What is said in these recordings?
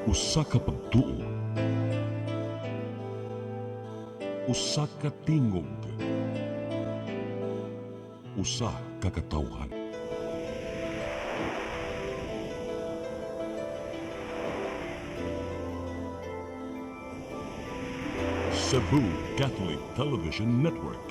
Usa ka pagtuo, usa ka tingog, usa ka katawhan. Cebu Catholic Television Network.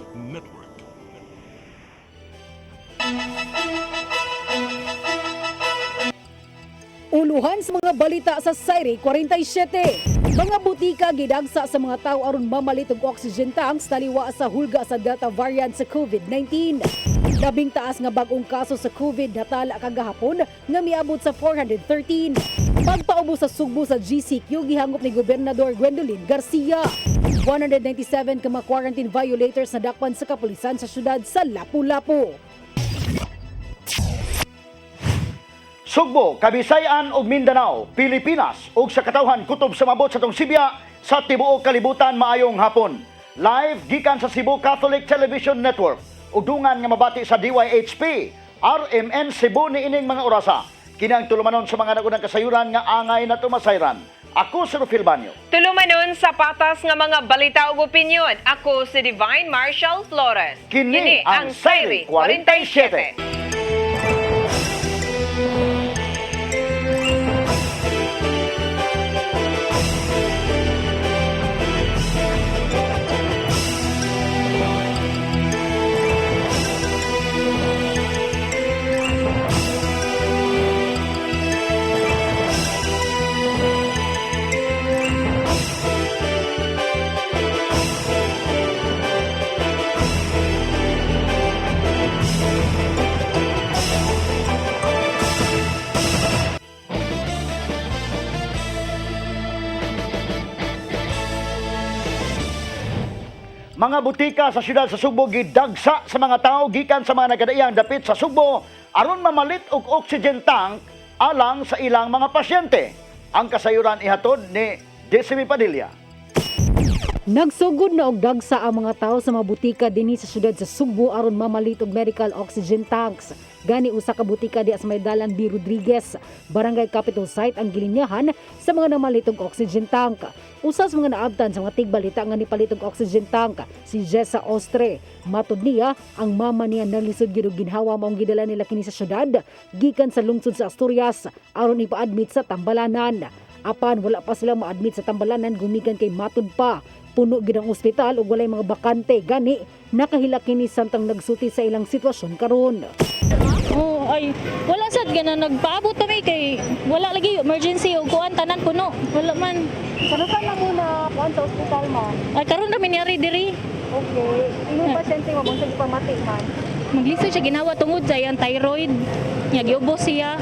Uluhan sa mga balita sa Sayre 47. Mga butika gidagsa sa mga tao aron mamalit og oxygen tanks taliwa sa hulga sa Delta variant sa COVID-19. Labing taas nga bag-ong kaso sa COVID natala kagahapon nga miabot sa 413. Pagpaubo sa sugbo sa GCQ gihangop ni Gobernador Gwendolyn Garcia. 197 ka mga quarantine violators na dakpan sa kapulisan sa syudad sa Lapu-Lapu. Sugbo, Kabisayan ug Mindanao, Pilipinas ug sa katawhan kutob sa mabot sa tong Sibya sa tibuok kalibutan maayong hapon. Live gikan sa Cebu Catholic Television Network ug dungan nga mabati sa DYHP, RMN Cebu niining mga orasa. Kinang tulumanon sa mga nagunang kasayuran nga angay na tumasayran. Ako si Rufil Banyo. Tulumanon sa patas nga mga balita ug opinyon. Ako si Divine Marshall Flores. Kini ang Sayre 47. Mga butika sa siyudad sa Sugbo gidagsa sa mga tao gikan sa mga nagadaiyang dapit sa Sugbo aron mamalit og oxygen tank alang sa ilang mga pasyente. Ang kasayuran ihatod ni Desiree Padilla. Nagsugod na og dagsa ang mga tao sa mga butika dinhi sa syudad sa Sugbo aron mamalit og medical oxygen tanks. Gani usa ka butika diha sa Maydalan B. Rodriguez, Barangay Capitol Site ang gilinyahan sa mga namalit og oxygen tank. Usa sa mga naabtan sa mga tigbalita nga nipalit og oxygen tank si Jessa Ostre. Matud niya, ang mama niya naglisod gyud og ginhawa maong gidala nila kini sa syudad gikan sa lungsod sa Asturias aron ipa-admit sa Tambalanan. Apan wala pa sila ma-admit sa Tambalanan gumikan kay matud pa puno gid ang ospital ug walay mga bakante, gani nakahila kini samtang nagsuti sa ilang sitwasyon karon. Ay wala sad gana nagpaabot kami kay wala lagi emergency ug kuan tanan kuno. Wala man. Ano pa na muna kuan sa ospital mo? Ay karon ra minari diri. Okay. Imong pasyente mo mong sa pamati man. Maglisod siya ginawa tungod sa iyang thyroid. Nya giubos siya.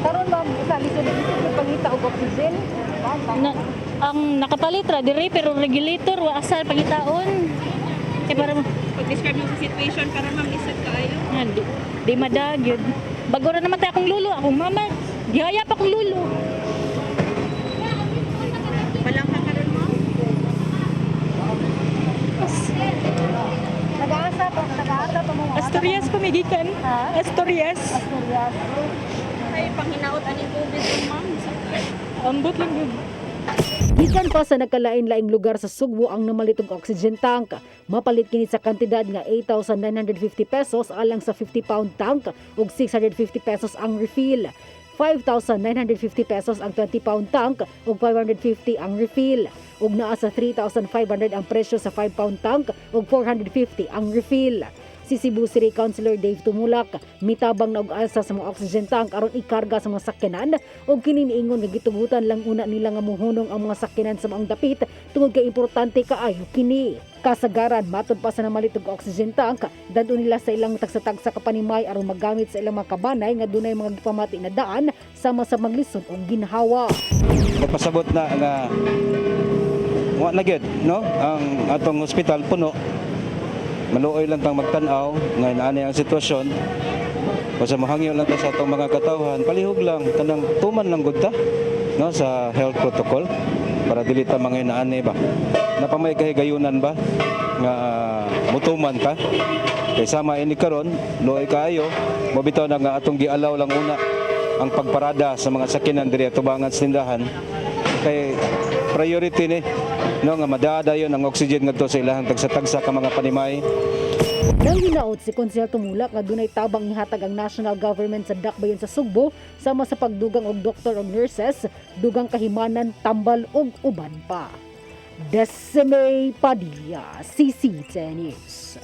Karon ba sa lisod yung pangita og oxygen? Ang nakapalit ra diri pero regulator wa asal pangitaon. Kay para Pag-describe mo sa situation karon ma'am lisod kaayo. di madag yun. Bago ra naman tayo akong lulo, akong mama. Gihaya pa akong lulo. Walang ka karon ma'am. Nag-aasa pa mo. Asturias pamigikan. Asturias. Ay panghinaot aning COVID ma'am. Ambot lang yun. Gikan pa sa nagkalain-laing lugar sa Sugbo ang namalit og oxygen tank. Mapalit kini sa kantidad nga 8,950 pesos alang sa 50-pound tank ug 650 pesos ang refill. 5,950 pesos ang 20-pound tank ug 550 ang refill. Ug naa sa 3,500 ang presyo sa 5-pound tank ug 450 ang refill. Si Cebu City Councilor Dave Tumulak mitabang na og alsa sa mga oxygen tank aron ikarga sa mga sakyanan ug kini niingon nga gitugutan lang una nila nga mohunong ang mga sakyanan sa maong dapit tungod kay importante kaayo kini. Kasagaran matud pa sa namalit og oxygen tank dadto nila sa ilang tagsa-tagsa ka panimay aron magamit sa ilang mga kabanay nga dunay mga gipamati na daan sama sa maglisod og ginhawa. Nagpasabot na nga wa na gyud no ang atong ospital puno. Maluoy lang tang magtan-aw nga inaani ang sitwasyon. Basta mahangyo lang ta sa atong mga katawhan, palihog lang kanang tuman lang gud ta no sa health protocol para dili ta mga inaani ba. Napamay kahigayunan ba nga mutuman ta. Kay sama ini karon luoy kaayo, mobitaw na nga atong gialaw lang una ang pagparada sa mga sakyanan diri atubangan sa tindahan kay priority ni no nga madadayon ang oxygen ngadto sa ilahang tagsa-tagsa ka mga panimay. Nang hinaot si Konsehal Tumulak nga dunay tabang ihatag ang national government sa dakbayon sa Sugbo sama sa pagdugang og doktor ug nurses, dugang kahimanan, tambal ug uban pa. Desime Padilla, CC10 News.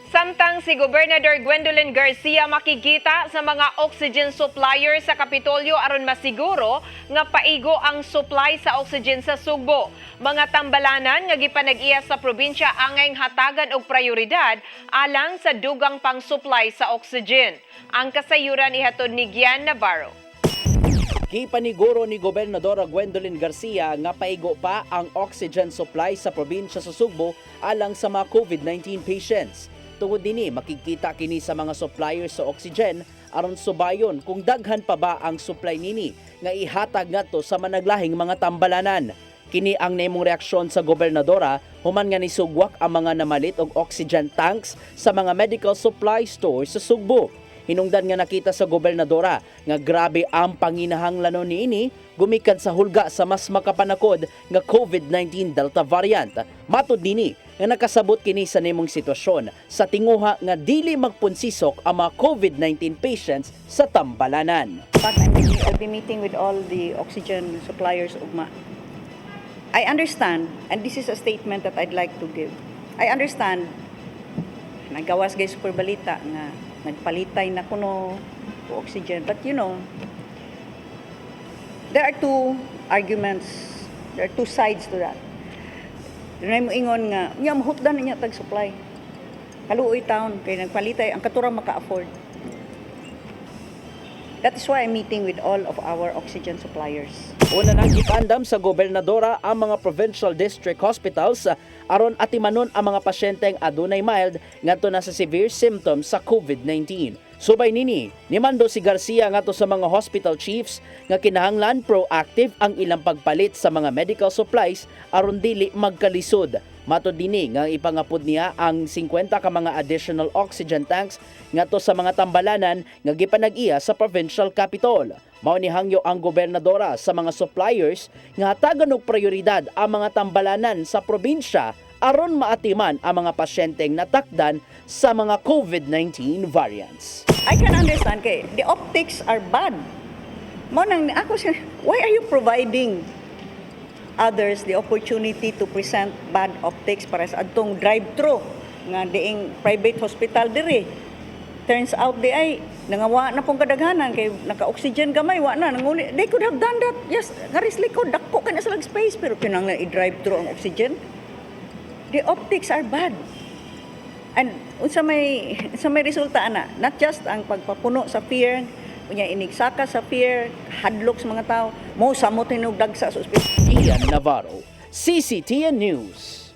Samtang si Gobernador Gwendolyn Garcia makikita sa mga oxygen supplier sa Kapitolyo aron masiguro nga paigo ang supply sa oxygen sa Sugbo. Mga tambalanan nga gipanag-iya sa probinsya angay hatagan og prioridad alang sa dugang pang-supply sa oxygen. Ang kasayuran ihatod ni Gian Navarro. Gipaniguro ni Gobernadora Gwendolyn Garcia nga paigo pa ang oxygen supply sa probinsya sa Sugbo alang sa mga COVID-19 patients. Tungod dinhi makikita kini sa mga suppliers sa oxygen aron subayon kung daghan pa ba ang supply nini nga ihatag ngadto sa managlahing mga tambalanan. Kini ang naimong reaksyon sa gobernadora human nga nisugwak ang mga namalit og oxygen tanks sa mga medical supply stores sa Sugbo. Hinungdan nga nakita sa gobernadora nga grabe ang panginahanglanon niini gumikan sa hulga sa mas makapanakod nga COVID-19 Delta variant. Matud nini nga nakasabot kini sa nimong sitwasyon sa tinguha nga dili magpunsisok ang mga COVID-19 patients sa tambalanan. I'll be meeting with all the oxygen suppliers ugma. I understand, and this is a statement that I'd like to give. I understand, nagawas gay super balita nga nagpalitay na kuno oxygen. But you know, there are two arguments, there are two sides to that. Doon mo ingon nga, niya mahutdan niya tag-supply. Kaluoy taon, kaya nagpalitay, ang katurang maka-afford. That is why I'm meeting with all of our oxygen suppliers. Una nang gipandam sa gobernadora ang mga provincial district hospitals aron atimanon ang mga pasyenteng adunay mild ngadto na sa severe symptoms sa COVID-19. Subay nini, nimando si Garcia ngadto sa mga hospital chiefs nga kinahanglan proactive ang ilang pagpalit sa mga medical supplies aron dili magkalisod. Matod dinhi nga ipangapod niya ang 50 ka mga additional oxygen tanks ngadto sa mga tambalanan nga gipanag-iya sa provincial capital. Mao ni hangyo ang gobernadora sa mga suppliers nga hatagan og prioridad ang mga tambalanan sa probinsya aron maatiman ang mga pasyenteng natakdan sa mga COVID-19 variants. I can understand kay the optics are bad. Mo nang ako siya, why are you providing others the opportunity to present bad optics para sa adtong drive-thru nga diing private hospital diri? Turns out di ay nangawa na pong kadaghanan kay naka-oxygen gamay wa na nanguli. They could have done that. Yes, garis likod dako kana sa lag space pero kinahanglan i-drive-thru ang oxygen. The optics are bad. And sa may resulta ana, not just ang pagpapuno sa pier, kunya inigsaka sa pier, hadlok sa mga tao, mo samot hinog dagsa sa ospital. Ian Navarro, CCTN News.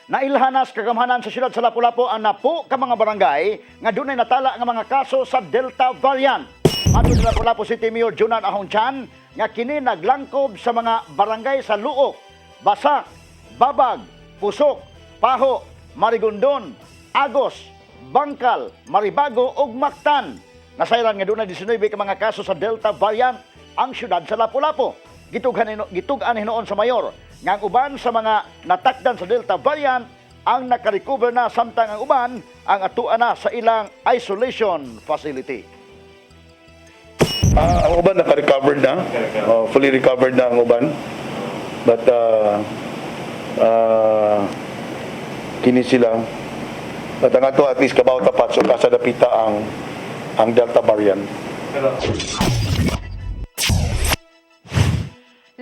Nailhanas kagamhanan sa siyudad sa Lapu-Lapu ang napo ka mga barangay nga dunay natala nga mga kaso sa Delta variant. Ato sa Lapu-Lapu City Mayor Junan Ahongchan nga kini naglangkob sa mga barangay sa Luok, Basak, Babag, Pusok, Paho, Marigondon, Agos, Bangkal, Maribago ug Mactan. Nasayran nga dunay 19 ka mga kaso sa Delta variant ang siyudad sa Lapu-Lapu. Gitugan hinoon sa mayor nga ang uban sa mga natakdan sa Delta variant ang nakarecover na samtang ang uban ang atuan na sa ilang isolation facility. Ang uban naka-recover na, fully recovered na ang uban. But kini sila at ang ato at least kabaw tapat so kasadapita ang Delta variant.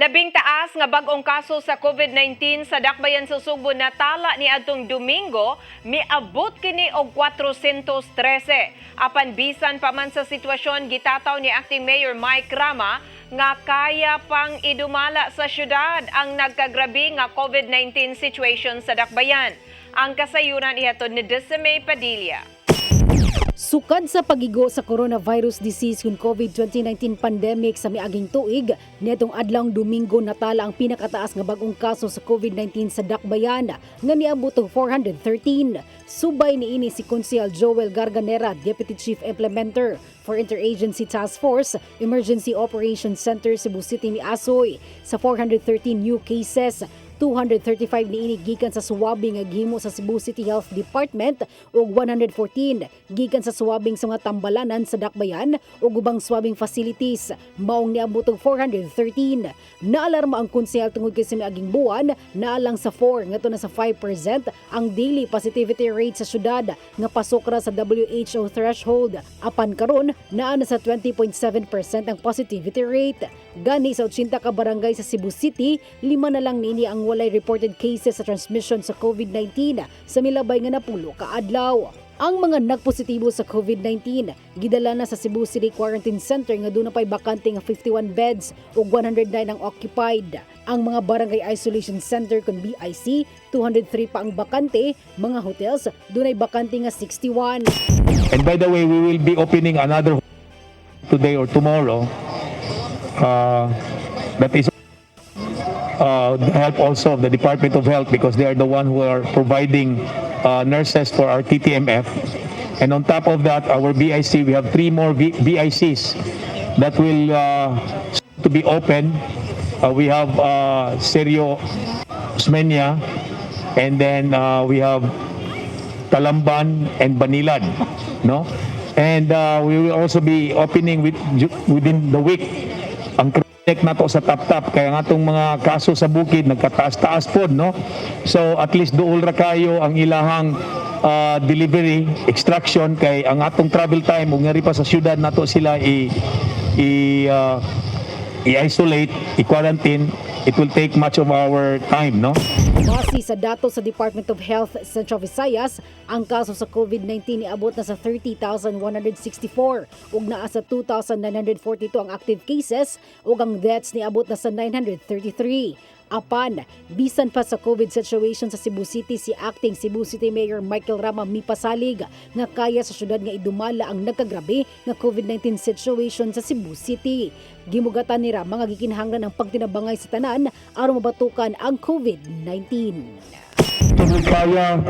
Labing taas nga bag-ong kaso sa COVID-19 sa dakbayan sa Sugbo natala ni adtong Domingo, miabot kini og 413. Apan bisan pa man sa sitwasyon, gitataw ni Acting Mayor Mike Rama nga kaya pang idumala sa syudad ang nagkagrabe nga COVID-19 situation sa dakbayan. Ang kasayuran ihatod ni Desime Padilla. Sukad sa pagigo sa coronavirus disease kung COVID-2019 pandemic sa miaging tuig, netong adlawng Domingo natala ang pinakataas nga bagong kaso sa COVID-19 sa Dakbayan nga niabot og 413. Subay niini si Konsehal Joel Garganera, Deputy Chief Implementer for Interagency Task Force, Emergency Operations Center Cebu City miasoy sa 413 new cases. 235 niini gikan sa suwabing nga gihimo sa Cebu City Health Department ug 114 gikan sa suwabing sa mga tambalanan sa Dakbayan ug ubang suwabing facilities. Maong niabot og 413. Naalarma ang konsehal tungod kay sa miaging buwan naalang sa 4 ngadto na sa 5% ang daily positivity rate sa syudad nga pasok ra sa WHO threshold. Apan karon naa na sa 20.7% ang positivity rate. Gani sa 80 ka barangay sa Cebu City, 5 na lang niini ang walay reported cases sa transmission sa COVID-19 sa milabay nga napulo ka adlaw. Ang mga nagpositibo sa COVID-19 gidala na sa Cebu City Quarantine Center nga doon na pa'y bakante nga 51 beds ug 109 ang occupied. Ang mga barangay isolation center kung BIC, 203 pa ang bakante. Mga hotels, doon ay bakante nga 61. And by the way, we will be opening another today or tomorrow. That is the help also of the Department of Health because they are the one who are providing nurses for our TTMF. And on top of that, our BIC, we have 3 more BICs that will to be open. We have Serio Osmeña, and then we have Talamban and Banilad, no? And we will also be opening within the week. Ang check na to sa tap-tap kaya nga tong mga kaso sa bukid nagkataas-taas pod, no? So at least duol ra kayo ang ilahang delivery extraction kay ang atong travel time ug ngari pa sa syudad nato sila i-isolate, i-quarantine. It will take much of our time, no? Base sa datos sa Department of Health Central Visayas, ang kaso sa COVID-19 niabot na sa 30,164 ug naa sa 2,942 ang active cases ug ang deaths niabot na sa 933. Apan, bisan pa sa COVID situation sa Cebu City, si Acting Cebu City Mayor Michael Rama mipasalig nga kaya sa syudad nga idumala ang nagkagrabe nga COVID-19 situation sa Cebu City. Gimugatan ni Rama nga gikinahanglan ang pagtinabangay sa tanan aron mabatukan ang COVID-19. Kaya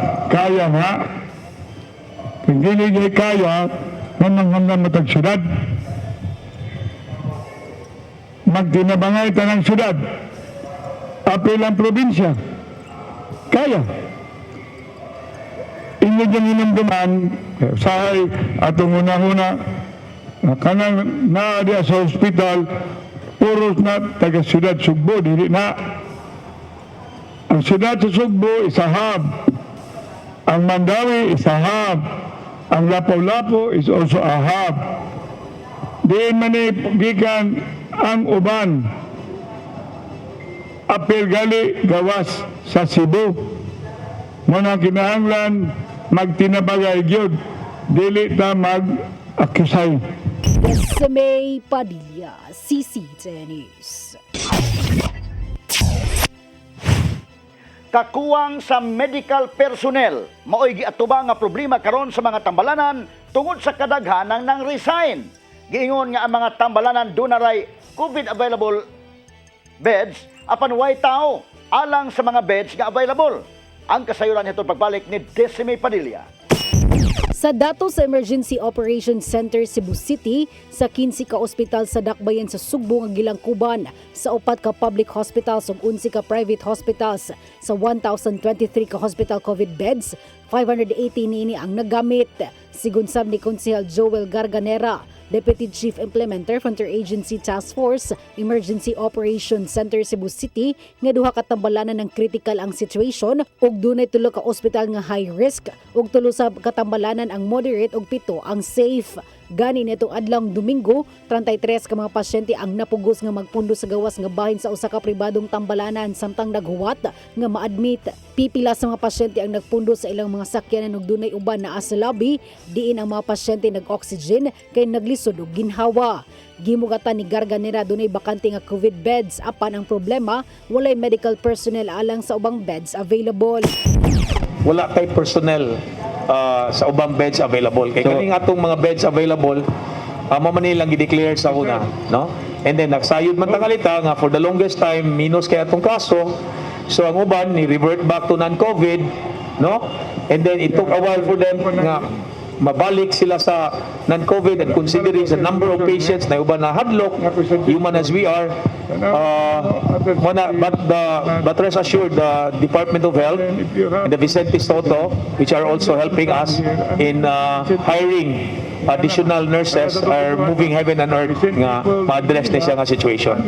nga. Hindi niya kaya hanggang matag syudad. Magtinabangay tanang syudad. Apel ang probinsya. Kaya. Inyo dyan hinamdaman, sahay atong una-una, kanang naadya sa hospital, puros na taga-siyudad Sugbo, dili na. Ang siyudad sa Sugbo, isahab. Ang Mandawi, isahab. Ang Lapu-Lapu is also a hub. Diin manigikan ang uban. Apel gali gawas sa Cebu. Muna kinahanglan magtinabagay gyud dili ta mag-akusay. May Padilla, CCTV News. Kakuwang sa medical personnel maoy giatubang nga problema karon sa mga tambalanan tungod sa kadaghanan ng resign. Giingon nga ang mga tambalanan dunaray COVID available beds apan way tao alang sa mga beds nga available. Ang kasayuran nito pagbalik ni May Padilla. Sa datos sa Emergency Operations Center Cebu City, sa 15 ka ospital sa Dakbayan sa Sugbo nga gilangkuban, sa 4 ka public hospitals ug 11 ka private hospitals, sa 1,023 ka hospital COVID beds, 580 niini ang nagamit. Sigon sab ni Konsehal Joel Garganera, Deputy Chief Implementer for Interagency Task Force, Emergency Operations Center Cebu City, nga duha ka tambalanan ng critical ang situation ug dunay 3 ka ospital nga high risk ug 3 sa katambalanan ang moderate ug 7 ang safe. Gani nitong adlawng Domingo, 33 ka mga pasyente ang napugos nga magpundo sa gawas nga bahin sa usa ka pribadong tambalanan samtang naghuwat nga ma-admit. Pipila sa mga pasyente ang nagpundo sa ilang mga sakyanan ug dunay uban naa sa lobby, diin ang mga pasyente nag-oxygen kay naglisod og ginhawa. Gimugatan ni Garganera dunay bakante nga COVID beds apan ang problema walay medical personnel alang sa ubang beds available. Wala kay personnel sa ubang beds available. Kaya kaning atong mga beds available, mo man nilang gi-declare sa una, no? And then nagsayod man tangalita nga for the longest time minus kay atong kaso. So ang uban ni revert back to non-COVID, no? And then it took a while for them nga mabalik sila sa non-COVID, and considering the number of patients na uban na hadlok, human as we are, but rest assured, the Department of Health and the Vicente Soto, which are also helping us in hiring additional nurses, are moving heaven and earth nga ma-address na siya nga situation.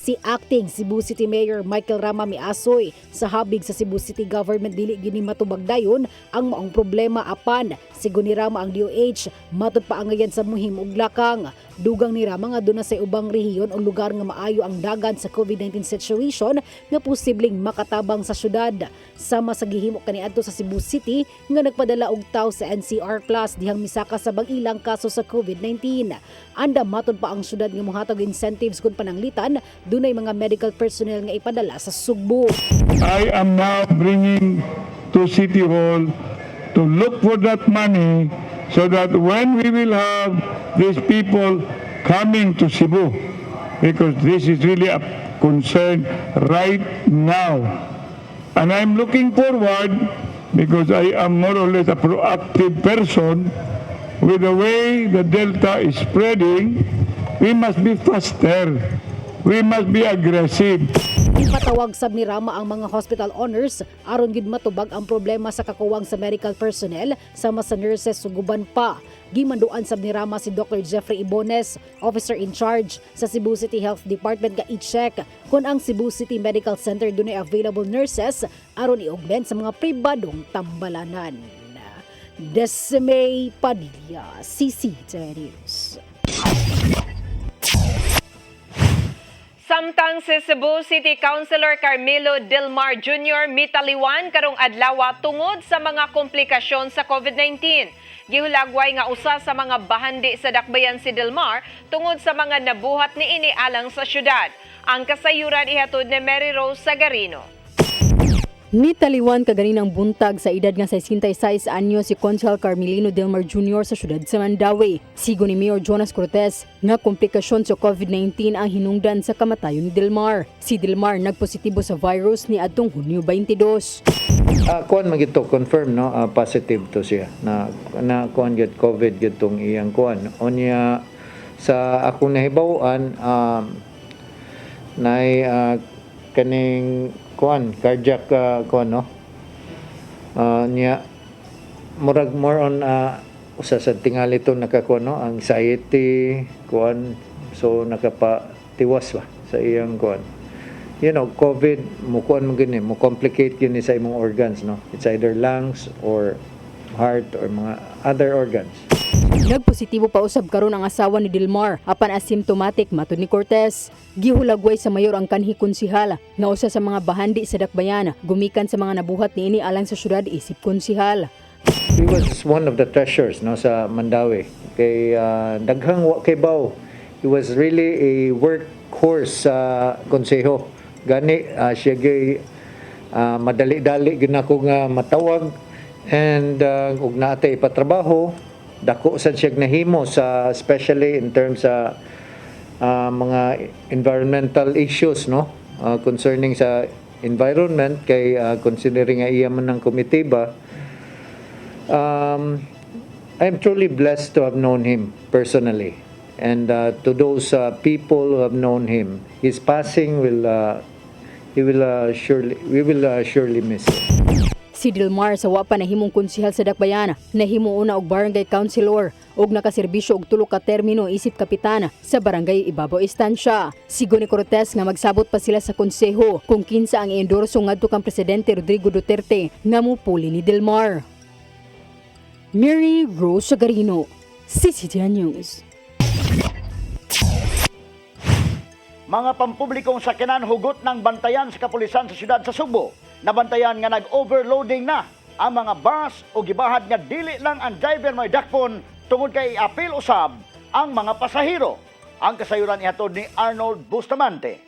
Si Acting Cebu City Mayor Michael Rama miasoy sa habig sa Cebu City Government dili gini matubag dayon ang maong problema apan sigon ni Rama ang DOH matud paangayan sa muhim ug lakang. Dugang ni Rama nga doon na sa ubang rehiyon o lugar nga maayo ang dagan sa COVID-19 situation nga posibleng makatabang sa syudad. Sama sa gihimo kaniadto sa Cebu City nga nagpadala og tawo sa NCR Plus dihang misaka sa bag-ilang kaso sa COVID-19. Anda matud pa ang syudad nga mohatag incentives kun pananglitan dunay mga medical personnel nga ipadala sa Sugbo. I am now bringing to City Hall to look for that money so that when we will have these people coming to Cebu, because this is really a concern right now. And I'm looking forward, because I am more or less a proactive person, with the way the Delta is spreading, we must be faster. We must be aggressive. Ipatawag sab ni Rama ang mga hospital owners aron gid matubag ang problema sa kakuwang sa medical personnel sama sa nurses suguban pa. Gimanduan sab ni Rama si Dr. Jeffrey Ibones, officer in charge sa Cebu City Health Department, nga i-check kung ang Cebu City Medical Center dunay available nurses aron i-augment sa mga pribadong tambalanan. Desmay Padilla, CCTV News. Samtang si Cebu City Councilor Carmelo Delmar Jr. mitaliwan karong adlaw tungod sa mga komplikasyon sa COVID-19. Gihulagway nga usa sa mga bahandi sa dakbayan si Delmar tungod sa mga nabuhat niini alang sa syudad. Ang kasayuran ihatod ni Mary Rose Sagarino. Nitaliwan kaganinang buntag sa edad nga 66 anyo si Consul Carmelino Delmar Jr. sa syudad sa Mandawi. Sigo ni Mayor Jonas Cortez nga komplikasyon sa COVID-19 ang hinungdan sa kamatayon ni Delmar. Si Delmar nagpositibo sa virus ni adtong Hunyo 22. Kuan magito confirm no, positive to siya na kuan get COVID gitong iyang kuan. Onya sa akong nahibaw-an nay kaning kuan cardiac kuan no, niya murag more on usa sa tingali to nakakuan no, anxiety kuan, so nakapatiwas ba sa iyang kuan. You know, COVID mo kuan mo gini, mo complicate gini sa imong organs no, it's either lungs or heart or mga other organs. Nagpositibo pa usab karon ang asawa ni Delmar apan asymptomatic matud ni Cortez. Gihulagway sa mayor ang kanhi konsihal nga usa sa mga bahandi sa dakbayan gumikan sa mga nabuhat niini alang sa syudad isip konsihal. He was one of the treasures no sa Mandawi. Kay daghang wa kay baw. He was really a workhorse sa konseho. Gani siya gay madali-dali ginako nga matawag, and ug naatay patrabaho dako sad siya nahimo sa especially in terms sa mga environmental issues no, concerning sa environment kay considering nga iya man ng komitiba. I'm truly blessed to have known him personally, and to those people who have known him, his passing we will surely miss him. Si Delmar sa wa pa nahimong konsehal sa dakbayan, nahimo una og barangay councilor ug nakaserbisyo og tulo ka termino isip kapitan sa barangay Ibabaw Estancia. Sigo ni Cortez nga magsabot pa sila sa konseho kung kinsa ang i-endorso ngadto kang presidente Rodrigo Duterte nga mupuli ni Delmar. Mary Rose Sagarino, CCTV News. Mga pampublikong sakyanan hugot ng bantayan sa kapulisan sa siyudad sa Sugbo. Nabantayan nga nag-overloading na ang mga bus o gibahad nga dili lang ang driver may dakpon tungod kay apil usab ang mga pasahero. Ang kasayuran ihatod ni Arnold Bustamante.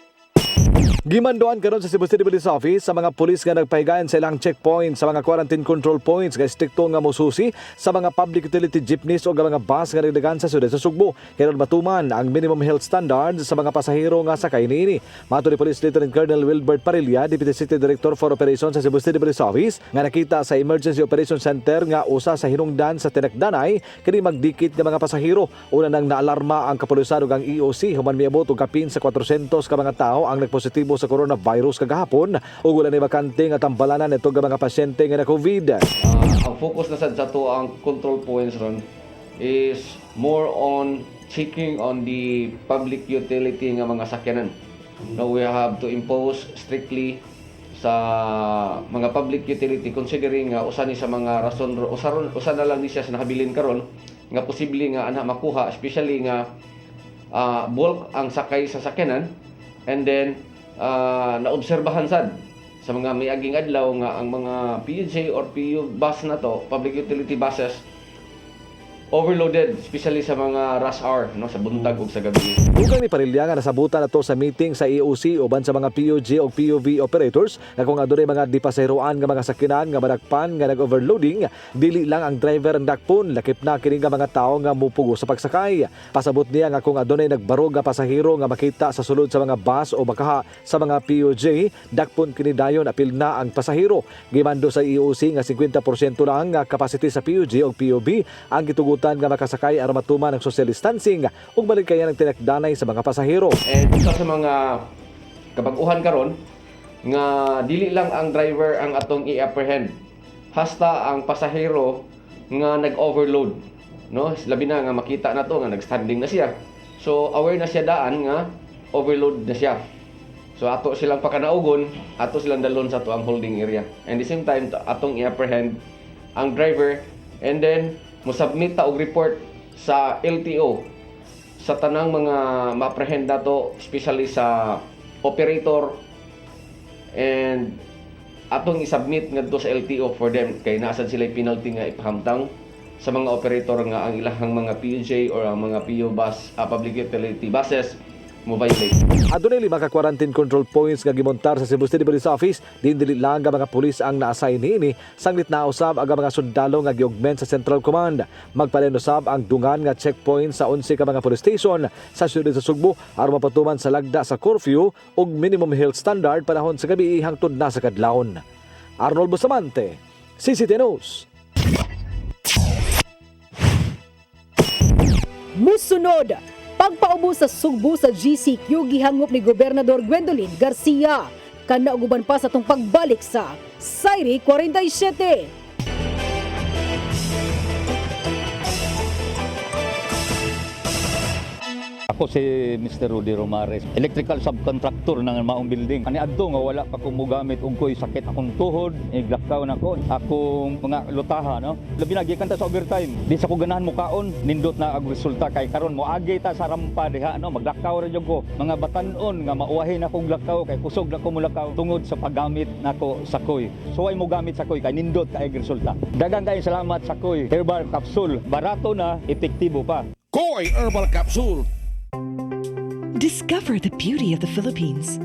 Gimandoan karon sa Cebu City Police Office sa mga pulis nga nagpahigayon sa ilang checkpoint sa mga quarantine control points nga strikto nga mosusi sa mga public utility jeepneys o mga bus nga nagdagan sa siyudad sa Sugbo. Karon matuman ang minimum health standards sa mga pasahero nga sakay niini. Mato ni Police Lieutenant Colonel Wilbert Parilla, Deputy City Director for Operations sa Cebu City Police Office, nga nakita sa Emergency Operations Center nga usa sa hinungdan sa Tinakdanay kini magdikit nga mga pasahero. Una nang naalarma ang kapulisan ug ang EOC human miabot og kapin sa 400 ka mga tao ang nagpositibo sa coronavirus kagahapon ug wala ni bakante nga tambalanan ito nga mga pasyente nga na COVID. Ang focus na sad sa to ang control points ron is more on checking on the public utility nga mga sakyanan. Now we have to impose strictly sa mga public utility considering nga usa ni sa mga rason usa na lang ni siya sa nakabilin karon nga posible nga ana makuha, especially nga bulk ang sakay sa sakyanan, and then naobserbahan sad sa mga miaging adlaw nga ang mga PUJ or PU bus na to, public utility buses, overloaded, especially sa mga rush hour, no, sa buntag ug sa gabi. Dugang ni Parilla nga nasabutan nato sa meeting sa EOC uban sa mga PUJ o PUV operators nga kung adunay mga dipaseroan nga mga sakyanan nga madakpan nga nag-overloading, dili lang ang driver ang dakpon, lakip na kini nga mga tawo nga mupugo sa pagsakay. Pasabot niya nga kung adunay nagbarog nga pasahero nga makita sa sulod sa mga bus o bakaha sa mga PUJ, dakpon kini dayon apil na ang pasahero. Gimando sa EOC nga 50% lang nga capacity sa PUJ o PUV ang gitugot nga makasakay aron matuman ang social distancing ug malikayan ang tinakdanay sa mga pasahero. And isa sa mga kabag-uhan karon nga dili lang ang driver ang atong i-apprehend, hasta ang pasahero nga nag-overload, no, labi na nga makita na to nga nag-standing na siya, so aware na siya daan nga overload na siya, so ato silang pakanaugon, ato silang dalon sa to ang holding area, and the same time atong i-apprehend ang driver, and then mo-submit ta og report sa LTO sa tanang mga ma-apprehend nato, especially sa operator, and atong i-submit ngadto sa LTO for them kay nasad sila penalty nga ipahamtang sa mga operator nga ang ilahang mga PUJ or ang mga PU bus, public utility buses mo violate. Adunay 5 ka quarantine control points nga gimontar sa Cebu City Police Office. Dili lang nga mga pulis ang na-assign niini, sanglit na usab ang mga sundalo nga gi-augment sa Central Command. Magpalain usab ang dungan nga checkpoint sa 11 ka mga police station sa siyudad sa Sugbo aron mapatuman sa lagda sa curfew ug minimum health standard panahon sa gabi hangtod na sa kadlawon. Arnold Bustamante, CCTV News. Musunod, pagpaubos sa Sugbo sa GCQ gihangop ni Gobernador Gwendolyn Garcia. Kanauguban pa sa tong pagbalik sa Sairi 47. Ako si Mr. Rudy Romares, electrical subcontractor ng maong building. Ani adto nga wala pa kong mugamit ug ko'y sakit akong tuhod, iglakaw na ko, akong mga lutaha, no. Labi na gikan ta sa overtime. Di sa ko ganahan mo kaon, nindot na ang resulta kay karon mo agi ta sa rampa diha, no. Maglakaw ra jud ko. Mga batan-on nga mauwahi na kong lakaw kay kusog na ko mulakaw tungod sa paggamit nako sa koy. So ay mo gamit sa koy kay nindot kay resulta. Daghang kay salamat sa koy herbal capsule. Barato na, epektibo pa. Koy Herbal Capsule. Discover the beauty of the Philippines.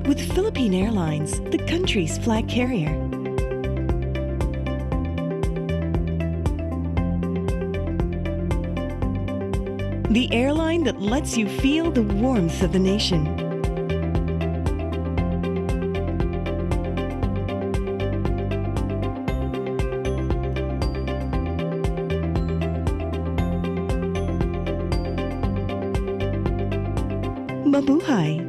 With Philippine Airlines, the country's flag carrier. The airline that lets you feel the warmth of the nation. Mabuhay!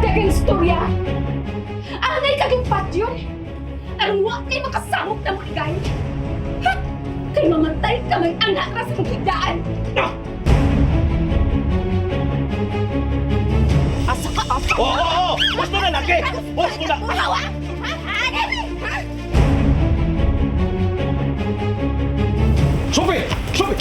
Dagang istorya! Angay kaging patyo! Aron wa kay makasamok na makigay! Ha? Kay mamatay ka may anak ra sa higdaan! No! Asa ka? Oo! Gusto na laki! Boss mo na! Hawa! Ha? Sophie! Sophie!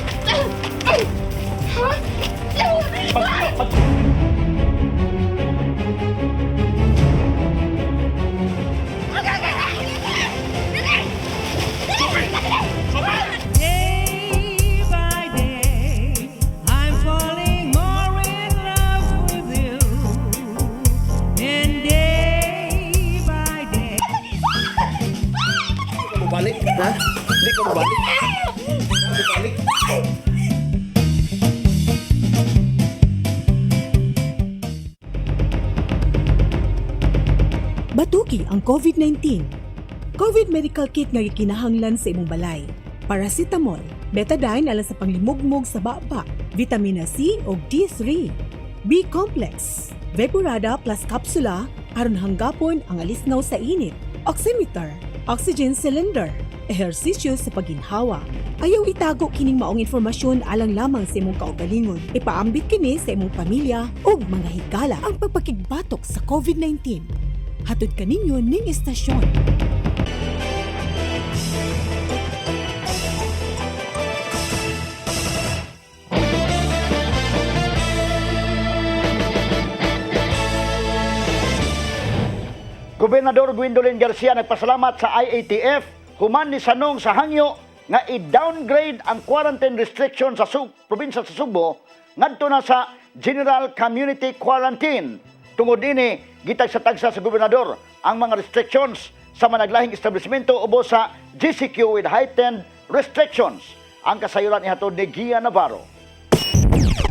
Day by day, I'm falling more in love with you. And day by day. Hindi ka mabalik, ha? Hindi ka mabalik. Mabalik. Batuki ang COVID-19. COVID medical kit nga gikinahanglan sa imong balay. Paracetamol, betadine alang sa panglimugmog sa baba, vitamina C o D3, B-complex, Vapurada plus kapsula aron hanggapon ang alisnaw sa init, oximeter, oxygen cylinder, ehersisyo sa pagginhawa. Ayaw itago kining maong informasyon alang lamang sa imong kaugalingon. Ipaambit kini sa imong pamilya ug mga higala ang pagpakigbatok sa COVID-19. Hatod kaninyo ning istasyon. Gobernador Gwendolyn Garcia nagpasalamat sa IATF human ni sanong sa hangyo nga i-downgrade ang quarantine restriction sa probinsya sa Subo ngadto na sa General Community Quarantine. Tungod ini, gitag sa tagsa sa gobernador ang mga restrictions sa managlahing establishmento ubos sa GCQ with heightened restrictions. Ang kasayuran ihatod ni Gia Navarro.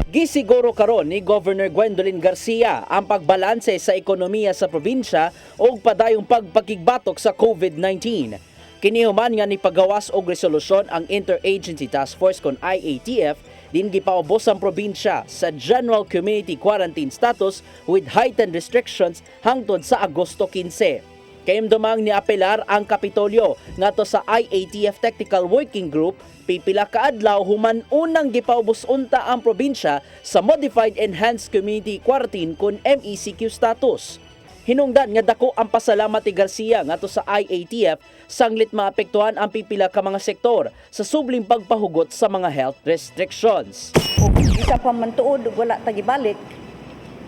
Gisiguro karon ni Governor Gwendolyn Garcia ang pagbalanse sa ekonomiya sa probinsya o padayong pagpakigbatok sa COVID-19. Kinihuman nga ni pagawas og resolusyon ang Interagency Task Force kon IATF din gipaubos ang probinsya sa General Community Quarantine status with heightened restrictions hangtod sa Agosto 15. Kayumdumang ni apelar ang Kapitolyo ngadto sa IATF Technical Working Group pipila ka adlaw human unang gipaubos unta ang probinsya sa Modified Enhanced Community Quarantine kun MECQ status. Hinungdan nga dako ang pasalamat ni Garcia ngadto sa IATF sanglit maapektuhan ang pipila ka mga sektor sa subling pagpahugot sa mga health restrictions. Isa pa man tuod wala tagibalik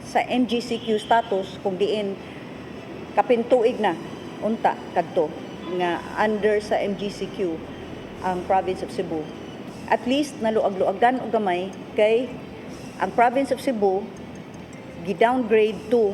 sa MGCQ status kung diin kapintuig na unta kadto nga under sa MGCQ ang province of Cebu. At least naluag-luagdan og gamay kay ang province of Cebu gi-downgrade to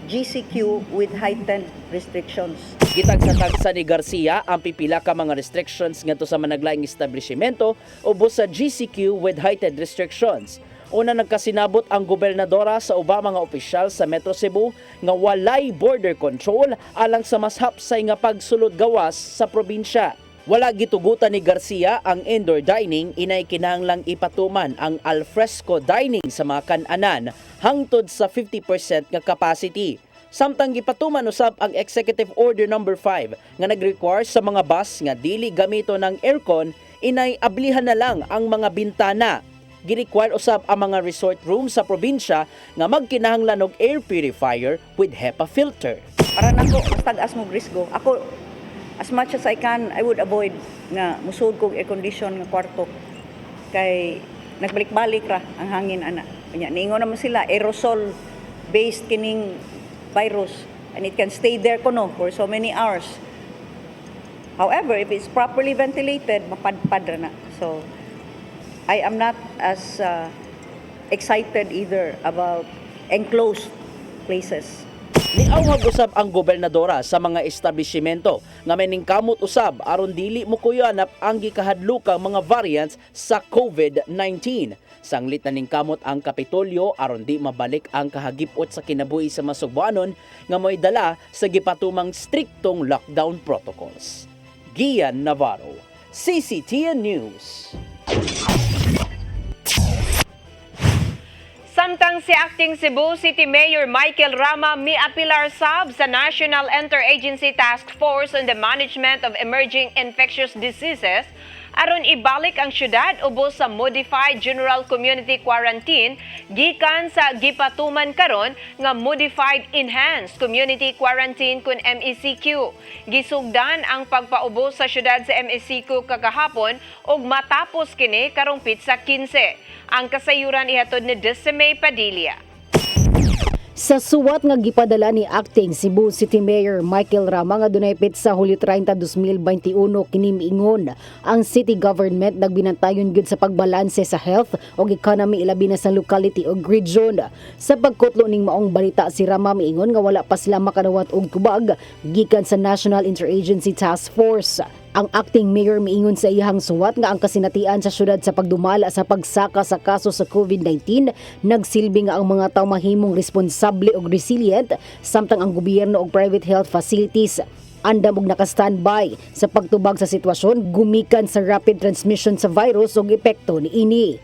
GCQ with heightened restrictions. Gitag sa tagsa ni Garcia ang pipila ka mga restrictions ngadto sa managlaing establishmento ubos sa GCQ with heightened restrictions. Una nagkasinabot ang gobernadora sa ubang mga opisyal sa Metro Cebu nga walay border control alang sa mas hapsay nga pagsulod gawas sa probinsya. Wala gitugutan ni Garcia ang indoor dining, inay kinahanglang ipatuman ang alfresco dining sa mga kan-anan hangtod sa 50% nga capacity. Samtang gipatuman usab ang Executive Order No. 5 nga nag-require sa mga bus nga dili gamito ng aircon, inay ablihan na lang ang mga bintana. Gi-require usab ang mga resort rooms sa probinsya nga magkinahanglan og air purifier with HEPA filter. Para nako mas tag-as mo risgo. Ako as much as I can, I would avoid nga musud kog air condition nga kwarto kay nagbalik-balik ra ang hangin ana. Kanya niingon naman sila aerosol based kining virus and it can stay there kuno for so many hours. However, if it's properly ventilated, mapadpad ra na. So I am not as excited either about enclosed places. Niawhag usab ang gobernadora sa mga establishmento nga may ningkamot usab aron dili mo kuyanap ang gikahadlukang mga variants sa COVID-19. Sanglit na ningkamot ang Kapitolyo aron di mabalik ang kahagipot sa kinabuhi sa Masugbuanon nga mo'y dala sa gipatumang striktong lockdown protocols. Gian Navarro, CCTN News. Samtang si Acting Cebu City Mayor Michael Rama miapilar sab sa National Interagency Task Force on the Management of Emerging Infectious Diseases aron ibalik ang syudad ubos sa Modified General Community Quarantine gikan sa gipatuman karon nga Modified Enhanced Community Quarantine kun MECQ. Gisugdan ang pagpaubos sa syudad sa MECQ kagahapon ug matapos kini karong pitsa 15. Ang kasayuran ihatod ni Decime Padilla. Sa suwat nga gipadala ni Acting Cebu City Mayor Michael Rama nga dunay pitsa Hulyo 30, 2021 kini miingon ang city government nagbinantayon gyud sa pagbalanse sa health ug economy ilabi na sa locality ug region. Sa pagkutlo ning maong balita si Rama miingon nga wala pa sila makadawat og tubag gikan sa National Interagency Task Force. Ang acting mayor miingon sa iyang suwat nga ang kasinatian sa syudad sa pagdumala sa pagsaka sa kaso sa COVID-19 nagsilbi nga ang mga tawo mahimong responsable ug resilient samtang ang gobyerno ug private health facilities andam og naka-standby sa pagtubag sa sitwasyon gumikan sa rapid transmission sa virus ug epekto niini.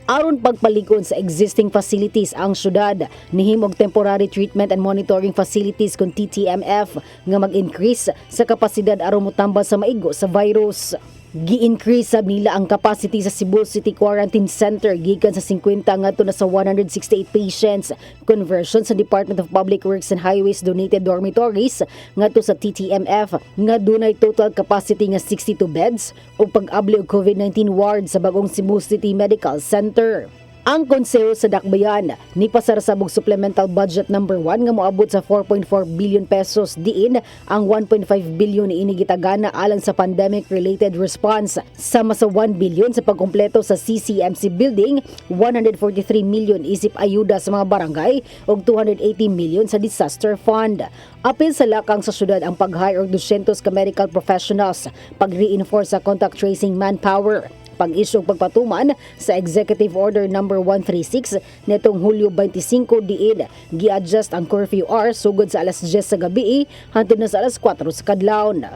Aron pagpalikon sa existing facilities ang syudad, nihimog temporary treatment and monitoring facilities kung TTMF nga mag-increase sa kapasidad aron motambal sa maigo sa virus. Gi-increase sab nila ang capacity sa Cebu City Quarantine Center gikan sa 50 ngadto na sa 168 patients. Conversion sa Department of Public Works and Highways donated dormitories ngadto sa TTMF nga dunay total capacity nga 62 beds ug pag-abli og COVID-19 ward sa bagong Cebu City Medical Center. Ang konseho sa Dakbayan ni pasarasabog supplemental budget number 1 nga moabot sa 4.4 billion pesos diin ang 1.5 billion ni inigitagana alang sa pandemic-related response. Sama sa 1 billion sa pagkumpleto sa CCMC building, 143 million isip ayuda sa mga barangay ug 280 million sa disaster fund. Apil sa lakang sa syudad ang pag-hire og 200 ka medical professionals, pag-reinforce sa contact tracing manpower, pag-issue pagpatuman sa Executive Order number 136 netong Hulyo 25 diin gi-adjust ang curfew hours sugod sa alas 10 sa gabi hangtod na sa alas 4 sa kadlawon.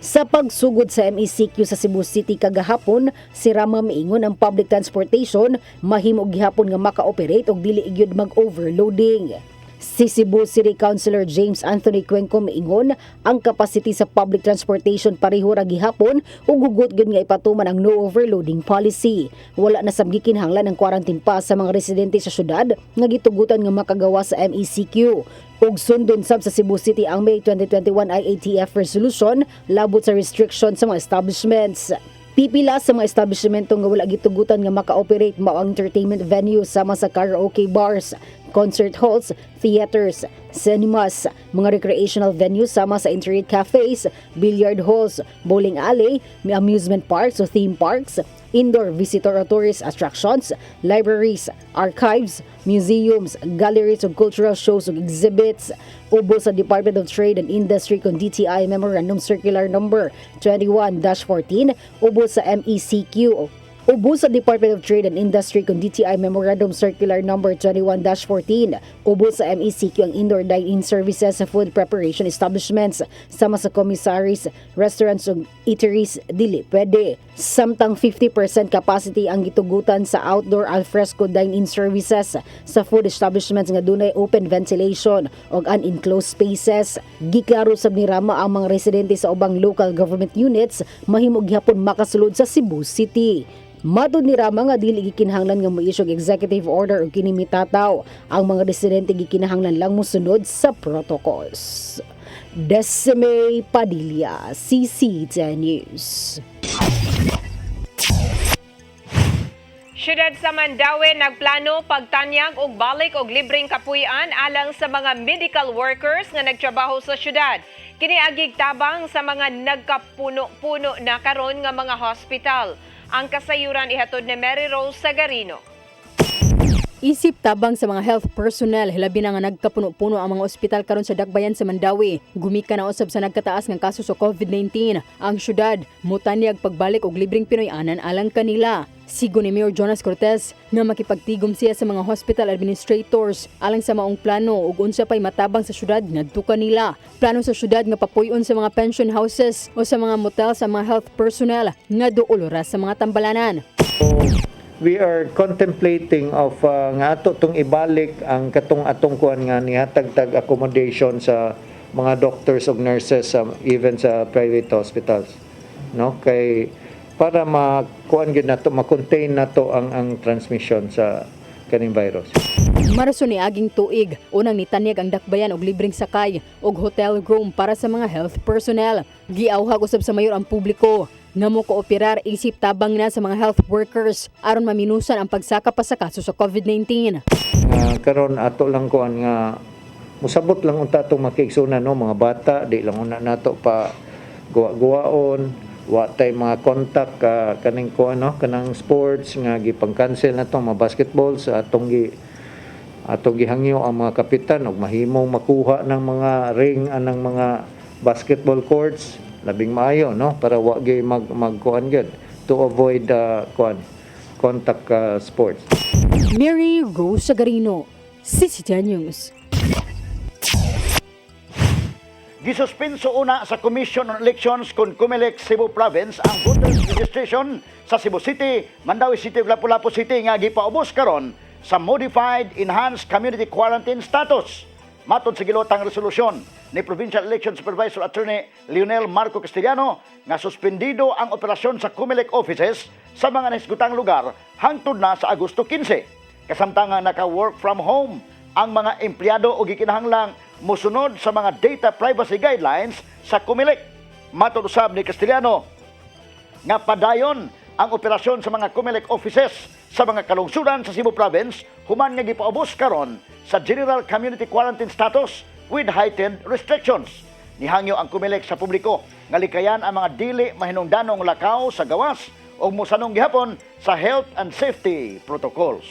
Sa pagsugod sa MECQ sa Cebu City kagahapon, si Rama miingon ang public transportation mahimo gihapon nga maka-operate og dili gyud mag-overloading. Si Cebu City Councilor James Anthony Cuenco miingon ang capacity sa public transportation pareho ra gihapon ug hugot gyud nga ipatuman ang no overloading policy. Wala na sab gikinahanglan ang quarantine pass sa mga residente sa syudad nga gitugutan nga makagawa sa MECQ. Ug sundon sab sa Cebu City ang May 2021 IATF resolution labot sa restriction sa mga establishments. Pipila sa mga establishmento nga wala gitugutan nga maka-operate mao ang entertainment venues sama sa karaoke bars, concert halls, theaters, cinemas, mga recreational venues sama sa internet cafes, billiard halls, bowling alley, may amusement parks o theme parks, indoor visitor or tourist attractions, libraries, archives, museums, galleries ug cultural shows ug exhibits. Ubo sa Department of Trade and Industry kung DTI Memorandum Circular Number 21-14, ubo sa MECQ. Ubo sa Department of Trade and Industry kung DTI Memorandum Circular Number 21-14, ubo sa MECQ ang indoor dine-in services sa food preparation establishments sama sa commissaries, restaurants ug eateries dili pwede. Samtang 50% capacity ang gitugutan sa outdoor alfresco dine-in services sa food establishments nga dunay open ventilation ug unenclosed spaces. Giklaro sab ni Rama ang mga residente sa ubang local government units mahimo gihapon makasulod sa Cebu City. Matud ni Rama nga dili gikinahanglan nga mo-issue executive order o kini mitataw. Ang mga residente gikinahanglan lang mosunod sa protocols. Decime Padilla, CC10 News. Syudad sa Mandaue nagplano pagtanyag og balik og libreng kapuy-an alang sa mga medical workers nga nagtrabaho sa syudad. Kini agig tabang sa mga nagkapuno-puno na karon nga mga hospital. Ang kasayuran ihatod ni Mary Rose Sagarino. Isip tabang sa mga health personnel, hilabi na nga nagkapuno-puno ang mga ospital karon sa Dakbayan sa Mandaue. Gumika na usab sa nagkataas ng kaso sa COVID-19. Ang syudad mutanyag pagbalik og libreng Pinoy-anan alang kanila. Sigo ni Mayor Jonas Cortez nga makipagtigom siya sa mga hospital administrators alang sa maong plano ug unsa pay matabang sa syudad ngadto kanila. Plano sa syudad nga papuy-on sa mga pension houses o sa mga motel sa mga health personnel nga duol ra sa mga tambalanan. We are contemplating of nga ato tong ibalik ang katong atong kuan nga nihatag-tag accommodation sa mga doctors ug nurses even sa private hospitals, no, kay para makuan gid nato, ma-contain nato ang transmission sa kaning virus. Maraso ni aging tuig, unang nitanyag ang dakbayan og libreng sakay og hotel room para sa mga health personnel. Giawhag usab sa mayor ang publiko nga mo kooperar isip tabang na sa mga health workers aron maminusan ang pagsaka pa sa kaso sa COVID-19. Karon ato lang kuan nga musabot lang unta atong makiigsunan, no, mga bata di lang una nato pa guwa-guwaon, wa tay mga contact kaning kuan, no, kanang sports nga gipang-cancel na to, mga basketball sa atong gihangyo ang mga kapitan og mahimong makuha ng mga ring anang mga basketball courts labing maayo, no, para wa gyud magkuan gyud to avoid contact sports. Mary Rose Sagarino, CCTN News. Gisuspenso una sa Commission on Elections kung Comelec Cebu Province ang voters registration sa Cebu City, Mandawi City ug Lapu-Lapu City nga gipaubos karon sa modified enhanced community quarantine status. Matod sa gilotang resolusyon ni Provincial Election Supervisor Attorney Leonel Marco Castellano nga suspendido ang operasyon sa Comelec offices sa mga nahisgutang lugar hangtod na sa Agosto 15. Kasamtangan naka-work from home ang mga empleyado o gikinahanglang musunod sa mga data privacy guidelines sa Comelec. Matod usab ni Castellano nga padayon ang operasyon sa mga Comelec offices sa mga kalungsuran sa Cebu Province human nga gipaubos karon sa General Community Quarantine Status with heightened restrictions. Nihangyo ang Comelec sa publiko nga likayan ang mga dili mahinungdanong lakaw sa gawas o musanong gihapon sa health and safety protocols.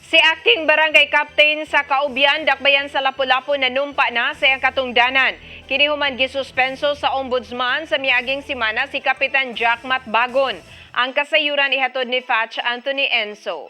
Si Acting Barangay Captain sa Kaubian, Dakbayan sa Lapu-Lapu nanumpa na sa iyang katungdanan. Kini human gisuspenso sa Ombudsman sa miaging simana si Kapitan Jack Matbagon. Ang kasayuran ihatod ni Fatch Anthony Enzo.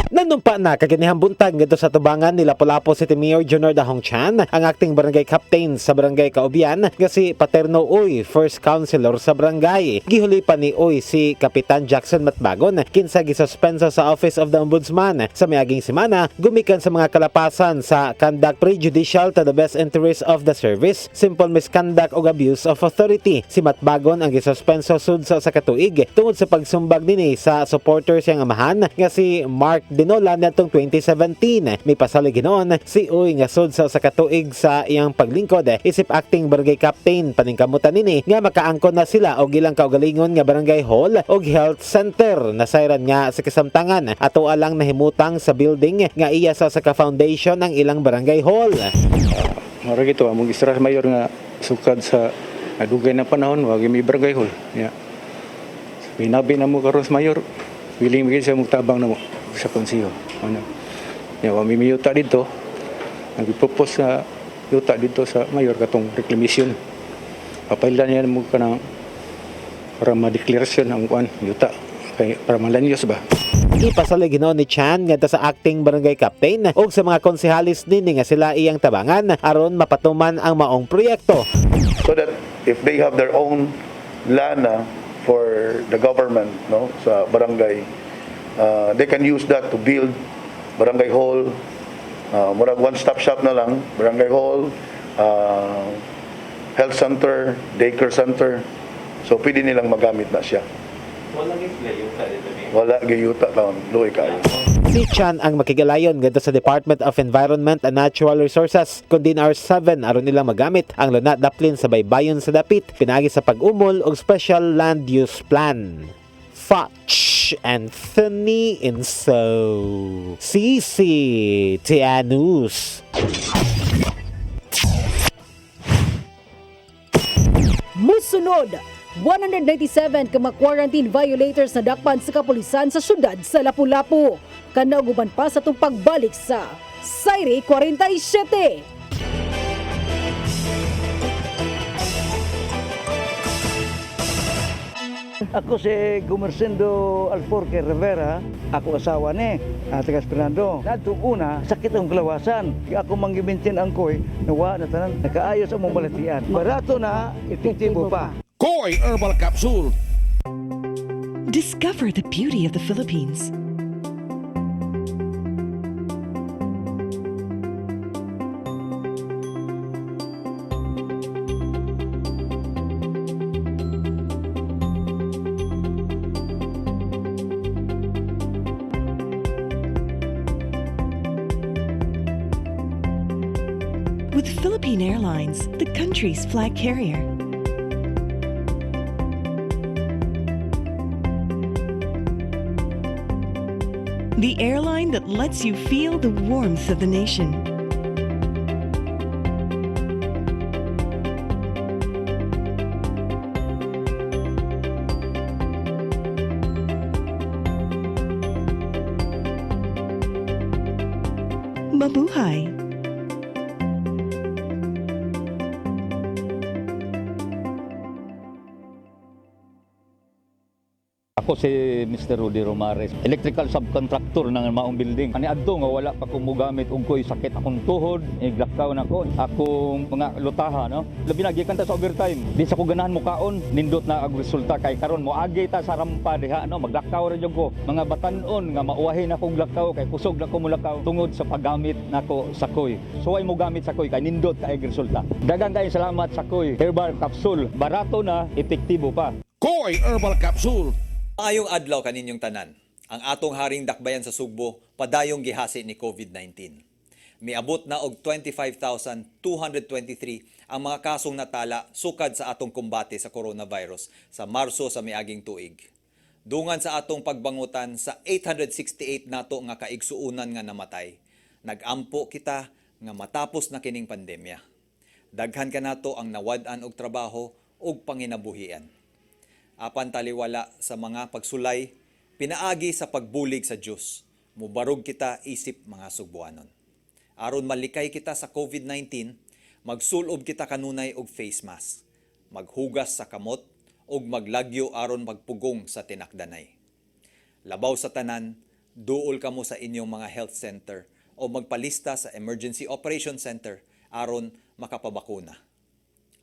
Nanumpa na kaginihang buntag ngadto sa tubangan ni Lapu-Lapu City Mayor Junor Dahong Chan ang acting barangay captain sa barangay Kaubian nga si Paterno Uy, first councilor sa barangay. Gihuli pa ni Uy si Kapitan Jackson Matbagon kinsa gisuspenso sa Office of the Ombudsman sa miaging semana gumikan sa mga kalapasan sa conduct prejudicial to the best interest of the service, simple misconduct o abuse of authority. Si Matbagon ang gisuspenso sud sa katuig tungod sa pagsumbag nini sa supporters siyang amahan nga si Mark Dinola natong 2017. May pasalig ginoon si Uy nga sud sa katuig sa iyang paglingkod isip acting barangay captain paningkamutan nini nga makaangkon na sila og ilang kaugalingon nga barangay hall og health center. Nasayran nga sa kasamtangan ato alang nahimutang sa building nga iya sa foundation ang ilang barangay hall. Mara gito among Isra Mayor nga sukad sa dugay na panahon wag may barangay hall. Ya. Binabi na mo karon sa Mayor. Willing magiging siya magtabang na mo sa konsiyo. Ano? Ya, kami may yuta dito. Nag-propose sa yuta dito sa mayor katong reclamation. Papailan niya mo ka ng para ma-declaration ang yuta. Kay, para malanyos ba? Ipasalig ginoon ni Chan ngadto sa acting barangay captain ug sa mga konsehalis nini nga sila iyang tabangan aron mapatuman ang maong proyekto. So that if they have their own lana for the government, no, sa barangay, they can use that to build barangay hall, murag one-stop shop na lang, barangay hall, health center, daycare center. So pwede nilang magamit na siya. Wala gayuta taon, luoy kayo. Si Chan ang makigalayon ngadto sa Department of Environment and Natural Resources kundi R7 aron nilang magamit ang lunat daplin sa baybayon sa dapit pinagi sa pag-umol og special land use plan. Fatch Anthony Enzo, CCTN News. Musunod, 197 ka mga quarantine violators na dakpan sa kapulisan sa syudad sa Lapu-Lapu. Kanaguban pa sa itong pagbalik sa Saire 47. Ako si Gumersindo Alforque Rivera, ako asawa ni Tagas Fernando. Nadto una, sakit ang kalawasan. Ako manggibintin ang koy, nawa na tanan, nakaayos ang mong balatian. Barato na, epektibo pa. Koy Herbal Capsule. Discover the beauty of the Philippines. with Philippine Airlines, the country's flag carrier. The airline that lets you feel the warmth of the nation. Mabuhay! Ako si Mr. Rudy Romares, electrical subcontractor ng maong building. Ani adto nga wala pa ko mogamit og ko'y sakit akong tuhod, iglakaw na ko. Akong mga lutaha, no. Labi na gikan ta sa overtime. Di sa ko ganahan mo kaon, nindot na ang resulta kay karon mo agi ta sa rampa diha, no. Maglakaw ra jud ko. Mga batan-on nga mauwahi na kong lakaw kay kusog na ko mulakaw tungod sa paggamit nako sa koy. So ay mo gamit sa koy kay nindot kay resulta. Daghang kay salamat sa koy herbal capsule. Barato na, epektibo pa. Koy Herbal Capsule. Maayong adlaw kaninyong tanan. Ang atong haring dakbayan sa Sugbo, padayong gihasi ni COVID-19. Miabot na og 25,223 ang mga kasong natala sukad sa atong kumbate sa coronavirus sa Marso sa miaging tuig. Dungan sa atong pagbangutan sa 868 nato nga kaigsuunan nga namatay. Nagampo kita nga matapos na kining pandemya. Daghan ka nato ang nawad-an og trabaho ug panginabuhian. Apan taliwala sa mga pagsulay, pinaagi sa pagbulig sa Diyos. Mubarog kita isip mga Sugbuanon. Aron malikay kita sa COVID-19, magsulob kita kanunay og face mask, maghugas sa kamot ug maglagyo aron magpugong sa tinakdanay. Labaw sa tanan, duol kamo sa inyong mga health center o magpalista sa Emergency Operation Center aron makapabakuna.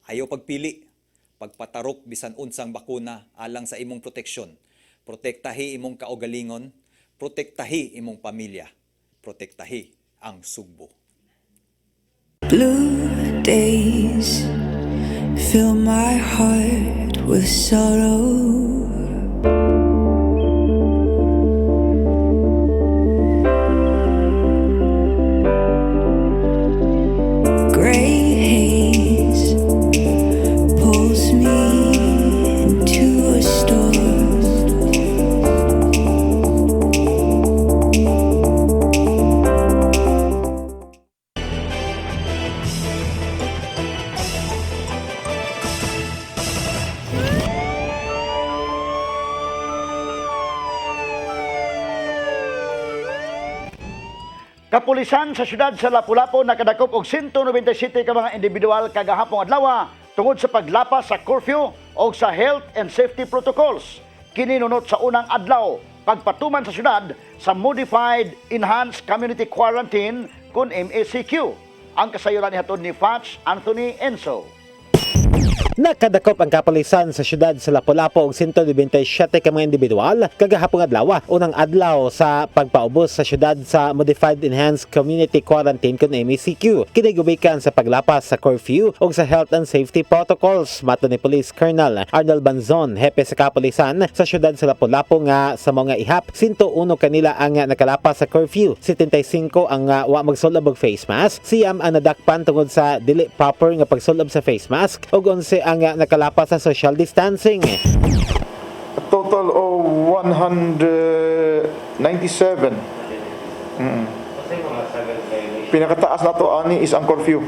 Ayaw pagpili. Pagpatarok bisan unsang bakuna alang sa imong proteksyon. Protektahi imong kaugalingon, protektahi imong pamilya, protektahi ang Sugbo. Blue days fill my heart with sorrow. Kapulisan sa syudad sa Lapu-Lapu nakadakop og 197 ka mga individual kagahapong adlaw tungod sa paglapas sa curfew o sa health and safety protocols. Kininunot sa unang adlaw pagpatuman sa syudad sa Modified Enhanced Community Quarantine kun MECQ. Ang kasayuran ni hatod ni Fats Anthony Enzo. Nakadakop ang kapulisan sa syudad sa Lapu-Lapu og 197 ka mga individual kagahapong adlaw unang adlaw sa pagpaubos sa syudad sa Modified Enhanced Community Quarantine kun MECQ. Kinigubikan sa paglapas sa curfew ug sa health and safety protocols. Mato ni Police Colonel Arnold Banzon, hepe sa kapulisan sa syudad sa Lapu-Lapu nga sa mga ihap 101 kanila ang nakalapas sa curfew. 75 ang wa magsulob og face mask. Siyam ang nadakpan tungod sa dili proper nga pagsulob sa face mask ug 11 ang nakalapas sa social distancing. A total of 197. Pinakataas na to ani is ang curfew.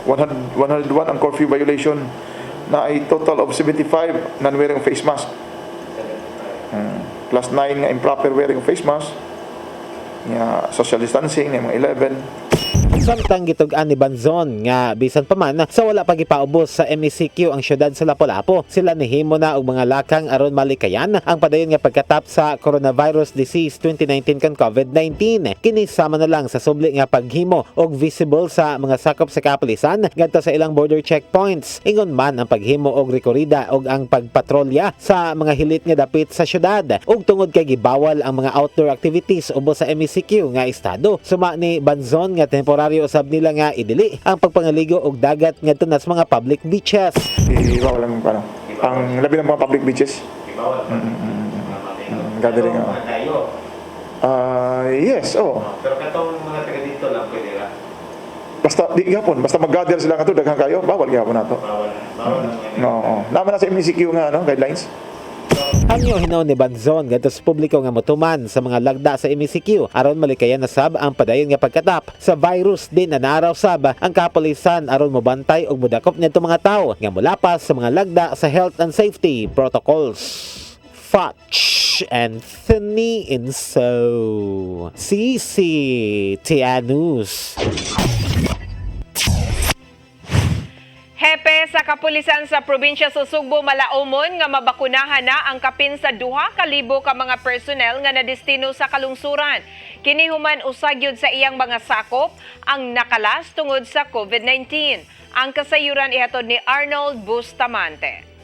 101 ang curfew violation na ay total of 75 non-wearing face mask. Plus 9 nga improper wearing face mask. Social distancing na mga 11. Samtang gitugan ni Banzon nga bisan pa man sa wala pagipaubos sa MECQ ang syudad sa Lapu-Lapu, sila nihimo na og mga lakang aron malikayan ang padayon nga pagkatap sa coronavirus disease 2019 kan COVID-19. Kini sama na lang sa subli nga paghimo og visible sa mga sakop sa kapulisan ngadto sa ilang border checkpoints. Ingon man ang paghimo og rekorida og ang pagpatrolya sa mga hilit nga dapit sa syudad ug tungod kay gibawal ang mga outdoor activities ubos sa MECQ nga estado. Suma ni Banzon nga temporary usab nila nga idili ang pagpangaligo og dagat ngadto nas mga public beaches. Bawal lang ang labi ng mga public beaches. Gathering. Yes, oh. Pero katong mga taga dito lang pwede ra. basta di gihapon, basta mag-gather sila nga to daghang kayo, bawal gihapon nato. No, naman na sa MCQ nga guidelines. Hangyo hinaw ni Banzon ngadto sa publiko nga motuman sa mga lagda sa MCQ aron malikayan na sab ang padayon nga pagkatap sa virus din na naraw sab ang kapulisan aron mobantay og modakop ngadto mga tawo nga molapas sa mga lagda sa health and safety protocols. Fudge Anthony Inso CCTNews. Hepe sa kapulisan sa probinsya sa Sugbo malaumon nga mabakunahan na ang kapin sa 2,000 ka mga personnel nga nadestino sa kalungsuran. Kini human usagyod sa iyang mga sakop ang nakalas tungod sa COVID-19. Ang kasayuran ihatod ni Arnold Bustamante.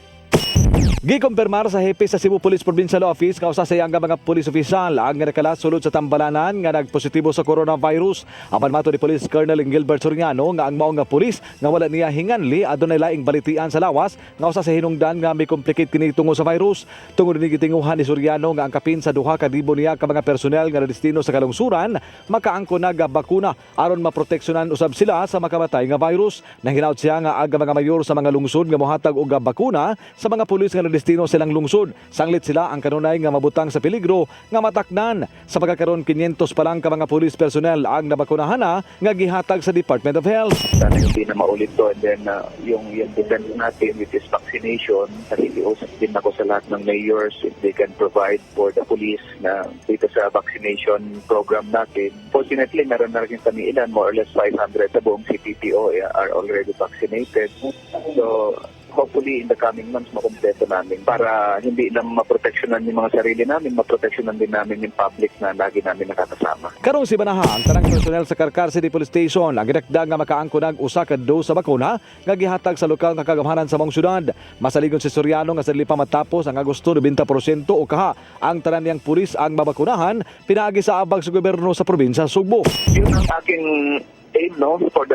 Gikumpirmar sa hepe sa Cebu Police Provincial Office kausa sa iyang mga police official ang nakalas sulod sa tambalanan nga nagpositibo sa coronavirus. Apan mato ni Police Colonel Gilbert Soriano nga ang mao nga pulis nga wala niya hinganli adunay laing balitian sa lawas nga usa sa hinungdan nga may complicate kini tungod sa virus. Tungod ni gitinguhan ni Soriano nga ang kapin sa 2,000 niya ka mga personnel nga nadestino sa kalungsuran makaangko nagabakuna aron maproteksyonan usab sila sa makamatay nga virus. Nahinaut siya nga aga mga mayor sa mga lungsod nga mohatag og bakuna sa mga pulis nga destino silang lungsod. Sanglit sila ang kanunay nga mabutang sa peligro nga mataknan. Sa pagkakaroon 500 pa lang ka mga police personnel ang nabakunahan na nga gihatag sa Department of Health. Sana hindi na maulit to, and then yung defense natin with this vaccination, nag-iusap din ako sa lahat ng mayors if they can provide for the police na dito sa vaccination program natin. Fortunately, meron na rin kami ilan, more or less 500 sa buong CPPO are already vaccinated. So, hopefully in the coming months makumpleto namin para hindi lang maproteksyonan yung mga sarili namin, maproteksyonan din namin yung public na lagi namin nakakasama. Karong si Banaha, ang tanang personnel sa Carcar City Police Station ang gidakda nga makaangkunag usa ka dose sa bakuna nga gihatag sa lokal nga kagamhanan sa mong syudad. Masaligon si Soriano nga sadli pa matapos ang Agosto 90% o kaha ang tanan niyang pulis ang mabakunahan pinaagi sa abag sa gobyerno sa probinsya Sugbo. Yun ang aking aim for the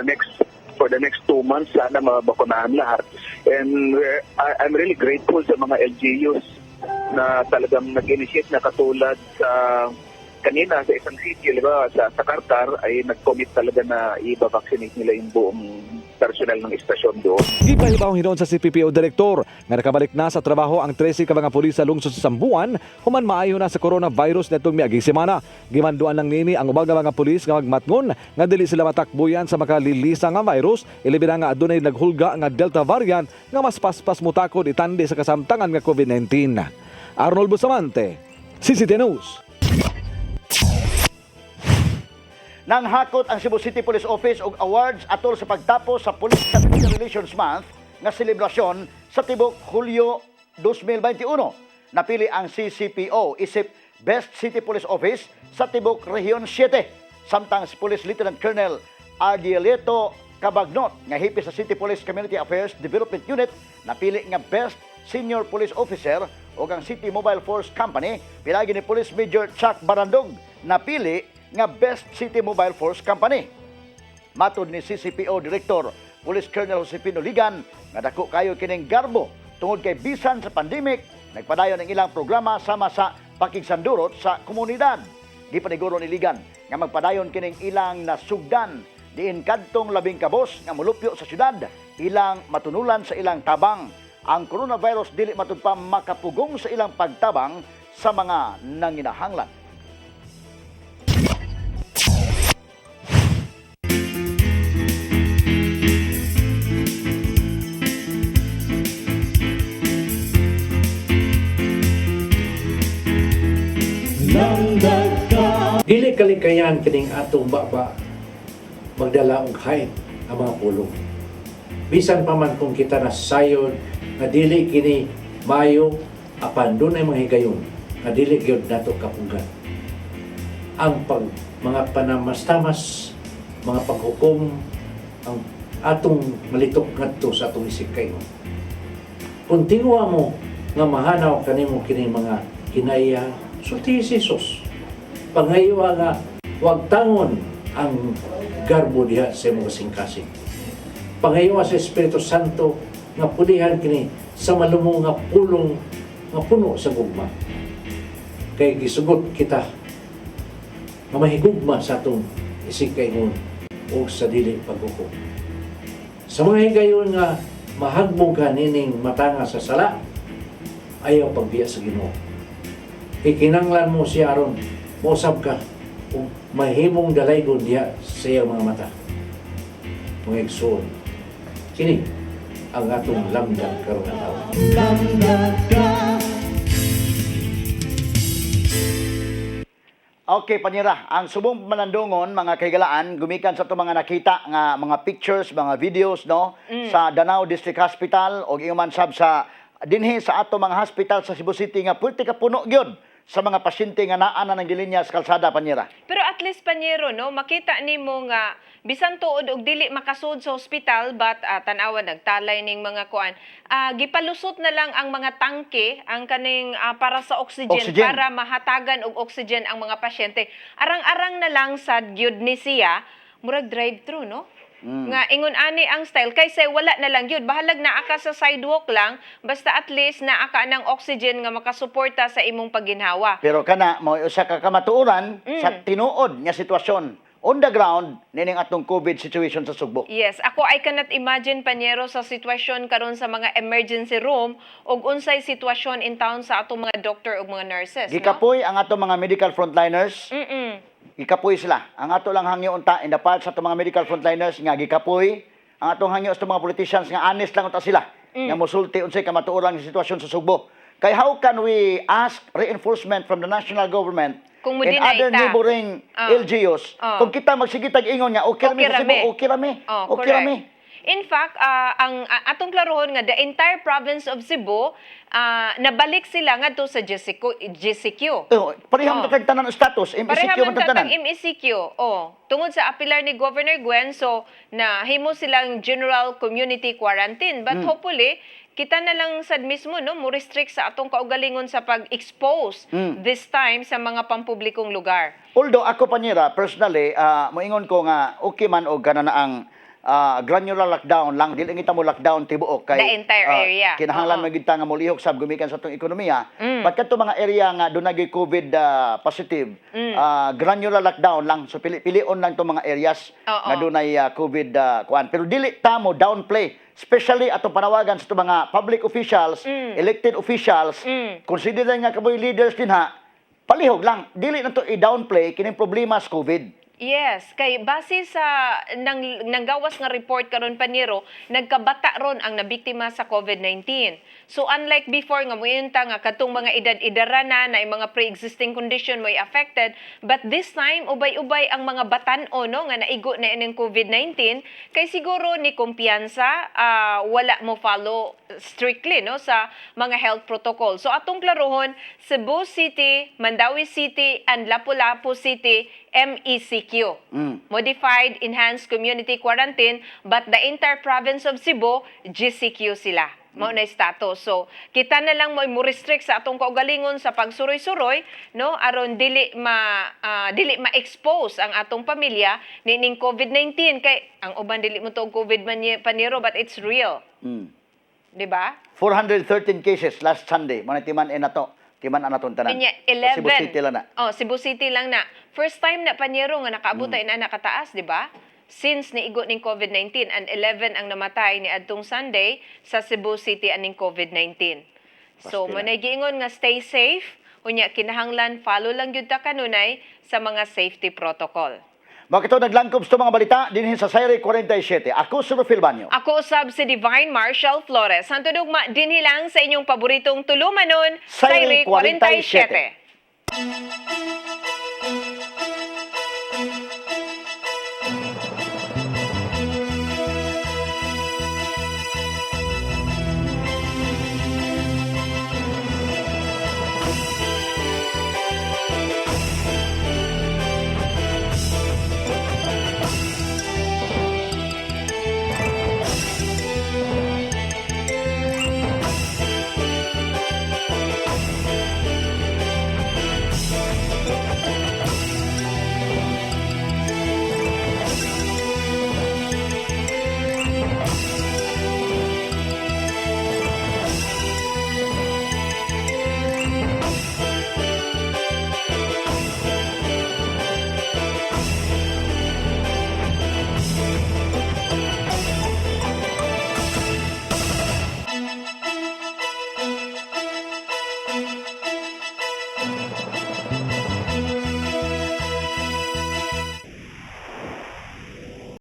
next 2 months, sana mabakunahan lahat. And I'm really grateful sa mga LGUs na talagang nag-initiate na katulad sa kanina sa isang city, diba, sa Carcar ay nag-commit talaga na i-vaccinate nila yung buong personal ng istasyon doon. Ipahibaw hinon sa CPPO Director nga nakabalik na sa trabaho ang 13 ka mga pulis sa lungsod sa Sambuan human maayo na sa coronavirus netong miaging semana. Gimanduan lang nini ang ubang mga pulis nga magmatngon nga dili sila matakbuyan sa makalilisa nga virus, ilabi na nga adunay naghulga nga Delta variant nga mas paspas mutakod itandi sa kasamtangan nga COVID-19. Arnold Bustamante, CCTV News. Nang hakot ang Cebu City Police Office og awards atol sa pagtapos sa Police Community Relations Month nga selebrasyon sa tibok Hulyo 2021. Napili ang CCPO isip Best City Police Office sa tibok Region 7. Samtang si Police Lieutenant Colonel Ardieleto Cabagnot nga hipi sa City Police Community Affairs Development Unit napili nga Best Senior Police Officer o ang City Mobile Force Company pinagi ni Police Major Chuck Barandog napili nga Best City Mobile Force Company. Matod ni CCPO Director Police Colonel Josepino Ligan nga dako kayo kining garbo tungod kay bisan sa pandemic nagpadayon ang ilang programa sama sa pakigsandurot sa komunidad. Gipaniguro ni Ligan nga magpadayon kining ilang nasugdan diin kadtong labing kabos nga molupyo sa syudad ilang matunulan sa ilang tabang. Ang coronavirus dili matud pa makapugong sa ilang pagtabang sa mga nanginahanglan. Dili kalikayan kining atong baba magdala og height ang mga pulong. Bisan pa man kung kita na sayod nga dili kini mayo apan dunay mga higayon nga dili gyud nato kapugan. Ang mga panamastamas, mga paghukom ang atong malitok ngadto sa atong isig kayo. Kung tingwa mo nga mahanaw kanimo kini mga kinaya sulti Jesus. Pangayowa nga huwag tangon ang garbo diha sa mga singkasing. Pangayowa sa Espiritu Santo nga pulihan kini sa malumo nga pulong nga puno sa gugma. Kay gisugot kita nga mahigugma sa atong isig kaingon o sa dili paghukom. Sa mga higayon nga mahagbog ka nining matanga sa sala, ayaw pagbiya sa Ginoo. Ikinanglan mo siya aron mausab ka kung mahimong dalaygon diya sa iyang mga mata. Mga igsoon, kini ang atong lamdag karon nga taon. Okay, Panira, ang subong manandungon, mga kaigalaan, gumikan sa ito mga nakita nga mga pictures, mga videos, no, sa Danao District Hospital o iuman sab sa dinhi sa ato mga hospital sa Cebu City nga pulti ka puno gyud sa mga pasyente nga naa na ng gilinya sa kalsada, Panira. Pero at least, Panyero, no, makita nimo nga bisan tuod og dili makasud sa ospital but tanawa nagtalay ning mga kuan, gipalusot na lang ang mga tangke ang kaning para sa oxygen para mahatagan og oxygen ang mga pasyente. Arang-arang na lang sad gyud ni siya murag drive-thru, no? Nga ingon ani ang style kaysa wala na lang gyud, bahalag naa ka sa sidewalk lang basta at least naa ka ng oxygen nga makasuporta sa imong pagginhawa. Pero kana mo usa ka kamatuoran sa tinuod nga sitwasyon on the ground nining atong COVID situation sa Sugbo. Yes, ako I cannot imagine, Panyero, sa sitwasyon karon sa mga emergency room ug unsay sitwasyon in town sa atong mga doctor ug mga nurses. Gikapoy ang atong mga medical frontliners. Gikapoy sila. Ang ato lang hangyo unta in the part sa atong mga medical frontliners nga gikapoy ang atong hangyo sa mga politicians nga honest lang unta sila. Nga mosulti unsay kamatuoran nga sitwasyon sa Sugbo. Kay how can we ask reinforcement from the national government kung and other neighboring LGUs kung kita magsigitag ingon nga okay rami sa Cebu, okay rami. Okay rami. In fact, ang atong klarohon nga the entire province of Cebu nabalik sila ngadto sa GCQ. Parehang kag tanan status, MECQ man tanan. MECQ. Tungod sa apilar ni Governor Gwen, so nahimo silang general community quarantine. But hopefully, kita na lang sad mismo, no, mo restrict sa atong kaugalingon sa pag-expose this time sa mga pampublikong lugar. Although ako, Panira, personally, moingon ko nga okay man o gana na ang granular lockdown lang, dili kita mo lockdown tibuok kay the entire area. Kinahanglan mo gid ta nga molihok sab gumikan sa atong ekonomiya. But kadto mga area nga dunay COVID positive, granular lockdown lang, so pili-pilion lang tong mga areas nga dunay COVID kuan. Pero dili ta mo downplay, especially atong panawagan sa mga public officials, elected officials, consider nga kaboy leaders din ha, palihog lang, dili na to i-downplay kining problema sa COVID. Yes, kay base sa nanggawas nga report karon, Paniro, nagkabata ron ang nabiktima sa COVID-19. So unlike before nga moyunta nga katong mga edad-idara na mga pre-existing condition mo'y affected, but this time ubay-ubay ang mga batan-o, no, nga naigo na ining COVID-19 kay siguro ni kumpiyansa wala mo follow strictly, no, sa mga health protocol. So atong klarohon, Cebu City, Mandawi City and Lapu-Lapu City MECQ, Modified Enhanced Community Quarantine, but the entire province of Cebu, GCQ sila. Mao na status. So, kita na lang mo restrict sa atong kaugalingon sa pagsuroy-suroy, no, aron dili ma-expose ang atong pamilya nining COVID-19 kay ang uban dili mo to COVID Paniro, but it's real. Di ba? 413 cases last Sunday. Manatiman nato. Timan anaton tanan. 11. Cebu City lang na. Cebu City lang na. First time na, Panyero, nga nakaabot na nakataas, di ba? Since niigo ning COVID-19 and 11 ang namatay ni adtong Sunday sa Cebu City aning COVID-19. So manay giingon nga stay safe, unya kinahanglan follow lang gyud ta kanunay sa mga safety protocol. Bakit naglangkob sa mga balita dinhi sa Sayre 47. Ako si Rufil Banyo. Ako usab si Divine Marshall Flores. Santo dugma dinhi lang sa inyong paboritong tulumanon, Sayre 47.